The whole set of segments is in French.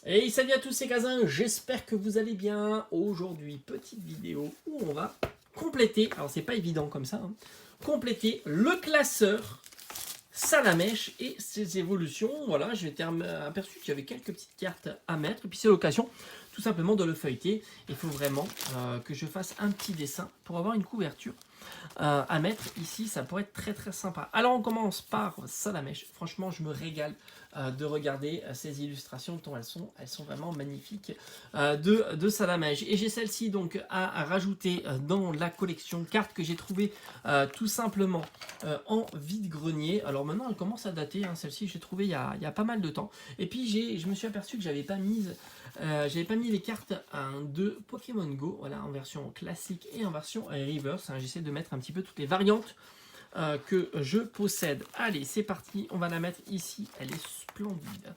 Et salut à tous, c'est Gazin, j'espère que vous allez bien. Aujourd'hui, petite vidéo où on va compléter, alors c'est pas évident comme ça, compléter le classeur Salamèche et ses évolutions. Voilà, je m'étais aperçu qu'il y avait quelques petites cartes à mettre. Et puis c'est l'occasion tout simplement de le feuilleter. Il faut vraiment que je fasse un petit dessin pour avoir une couverture à mettre ici. Ça pourrait être très très sympa. Alors on commence par Salamèche. Franchement, je me régale de regarder ces illustrations tant elles sont vraiment magnifiques de Salamèche. Et j'ai celle-ci donc à rajouter dans la collection cartes que j'ai trouvées tout simplement en vide-grenier. Alors maintenant elle commence à dater, hein. Celle-ci j'ai trouvé il y a pas mal de temps. Et puis je me suis aperçu que j'avais pas mis les cartes de Pokémon Go, voilà, en version classique et en version reverse. J'essaie de mettre un petit peu toutes les variantes que je possède. Allez, c'est parti, on va la mettre ici, elle est splendide.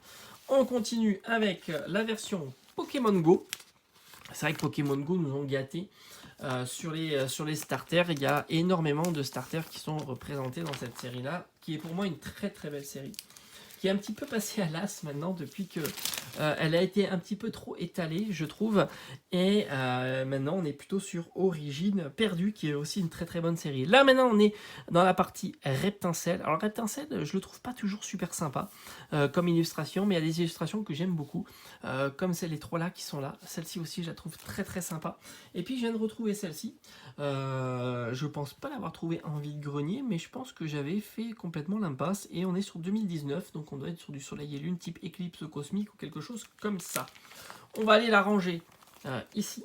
On continue avec la version Pokémon Go. C'est vrai que Pokémon Go nous ont gâtés sur les starters. Il y a énormément de starters qui sont représentés dans cette série-là, qui est pour moi une très très belle série, qui est un petit peu passée à l'as maintenant depuis que elle a été un petit peu trop étalée, je trouve. Et maintenant, on est plutôt sur Origine Perdue, qui est aussi une très très bonne série. Là, maintenant, on est dans la partie Reptincelle. Alors, Reptincelle, je le trouve pas toujours super sympa comme illustration, mais il y a des illustrations que j'aime beaucoup, comme les trois là qui sont là. Celle-ci aussi, je la trouve très très sympa. Et puis, je viens de retrouver celle-ci. Je pense pas l'avoir trouvée en vide-grenier, mais je pense que j'avais fait complètement l'impasse. Et on est sur 2019, donc on doit être sur du soleil et lune type éclipse cosmique ou quelque chose comme ça. On va aller la ranger ici.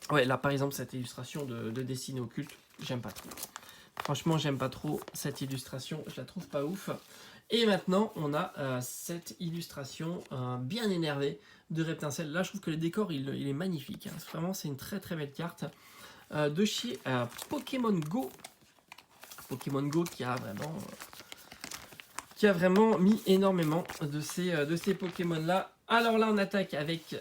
Ouais, là par exemple cette illustration de Destinée Occulte, j'aime pas trop. Franchement, j'aime pas trop cette illustration, je la trouve pas ouf. Et maintenant, on a cette illustration bien énervée de Reptincelle. Là, je trouve que le décor, il est magnifique. Vraiment, c'est une très très belle carte de chez Pokémon Go. Pokémon Go qui a vraiment mis énormément de ces Pokémon là. Alors là on attaque avec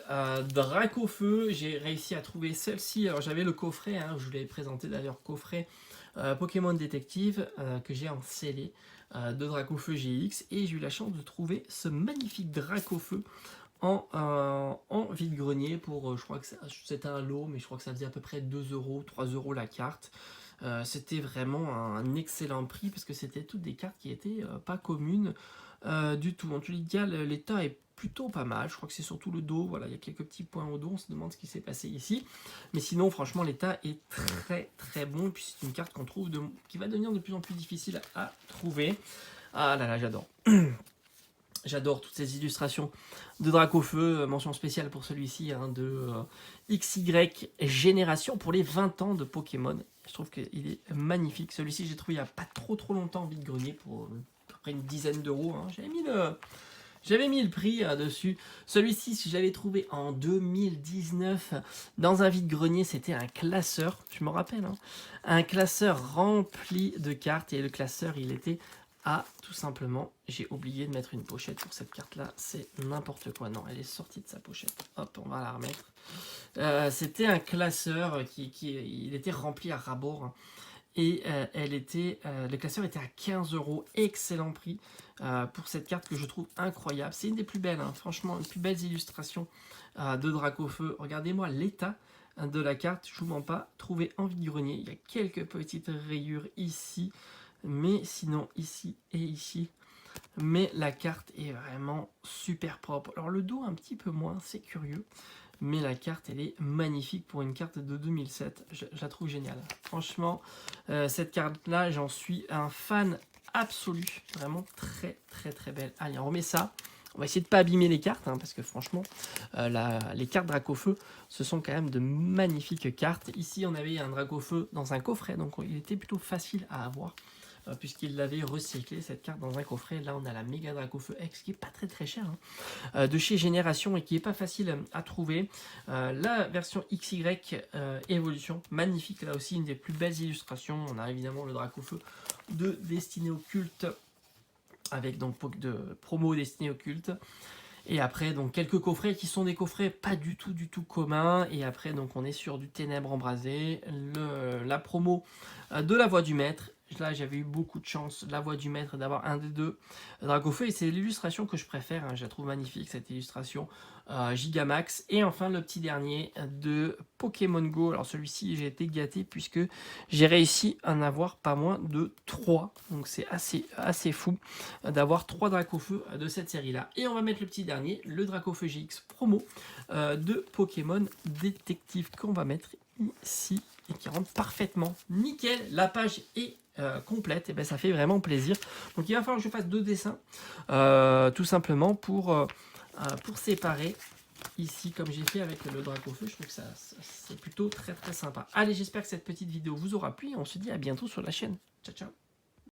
Dracofeu. J'ai réussi à trouver celle-ci. Alors j'avais le coffret, je vous l'avais présenté d'ailleurs, coffret Pokémon Détective que j'ai en scellé de Dracofeu GX. Et j'ai eu la chance de trouver ce magnifique Dracofeu en vide-grenier pour, je crois que c'était un lot, mais je crois que ça faisait à peu près 2 euros, 3 euros la carte. C'était vraiment un excellent prix parce que c'était toutes des cartes qui étaient pas communes du tout. En tout cas, l'état est plutôt pas mal. Je crois que c'est surtout le dos. Voilà, il y a quelques petits points au dos. On se demande ce qui s'est passé ici. Mais sinon, franchement, l'état est très très bon. Et puis c'est une carte qu'on trouve qui va devenir de plus en plus difficile à trouver. Ah là là, j'adore. J'adore toutes ces illustrations de Dracofeu, mention spéciale pour celui-ci de XY Génération pour les 20 ans de Pokémon. Je trouve qu'il est magnifique. Celui-ci, j'ai trouvé il n'y a pas trop longtemps en vide-grenier pour à peu près une dizaine d'euros. J'avais mis le prix dessus. Celui-ci, si j'avais trouvé en 2019 dans un vide-grenier, c'était un classeur. Je me rappelle, un classeur rempli de cartes. Et le classeur, il était tout simplement, j'ai oublié de mettre une pochette pour cette carte là, c'est n'importe quoi. Non, elle est sortie de sa pochette. Hop, on va la remettre. C'était un classeur il était rempli à rabord. Et le classeur était à 15 euros, excellent prix pour cette carte que je trouve incroyable. C'est une des plus belles, franchement, une plus belle illustration de Dracofeu. Regardez-moi l'état de la carte, je vous mens pas, trouvé en vide-grenier. Il y a quelques petites rayures ici, mais sinon ici et ici. Mais la carte est vraiment super propre. Alors le dos un petit peu moins, c'est curieux. Mais la carte, elle est magnifique pour une carte de 2007. Je la trouve géniale. Franchement, cette carte-là, j'en suis un fan absolu. Vraiment très, très, très belle. Allez, on remet ça. On va essayer de ne pas abîmer les cartes, parce que franchement, les cartes Dracofeu, ce sont quand même de magnifiques cartes. Ici, on avait un Dracofeu dans un coffret, donc il était plutôt facile à avoir. Puisqu'il l'avait recyclé cette carte dans un coffret. Là on a la méga Dracofeu X qui est pas très cher de chez Génération et qui est pas facile à trouver. La version XY Évolution, magnifique, là aussi une des plus belles illustrations. On a évidemment le Dracofeu de Destinée Occulte avec donc de promo Destinée Occulte. Et après, donc quelques coffrets qui sont des coffrets pas du tout communs. Et après, donc on est sur du Ténèbres Embrasées, la promo de la Voix du Maître Là, j'avais eu beaucoup de chance, la voix du maître, d'avoir un des deux Dracofeu. Et c'est l'illustration que je préfère. Hein. Je la trouve magnifique, cette illustration Gigamax. Et enfin, le petit dernier de Pokémon Go. Alors, celui-ci, j'ai été gâté puisque j'ai réussi à en avoir pas moins de 3. Donc, c'est assez fou d'avoir 3 Dracofeu de cette série-là. Et on va mettre le petit dernier, le Dracofeu GX promo de Pokémon Détective qu'on va mettre ici et qui rentre parfaitement nickel. La page est complète, et ben ça fait vraiment plaisir. Donc il va falloir que je fasse 2 dessins tout simplement pour séparer ici comme j'ai fait avec le Dracofeu. Je trouve que c'est plutôt très sympa. Allez, j'espère que cette petite vidéo vous aura plu et on se dit à bientôt sur la chaîne. Ciao ciao.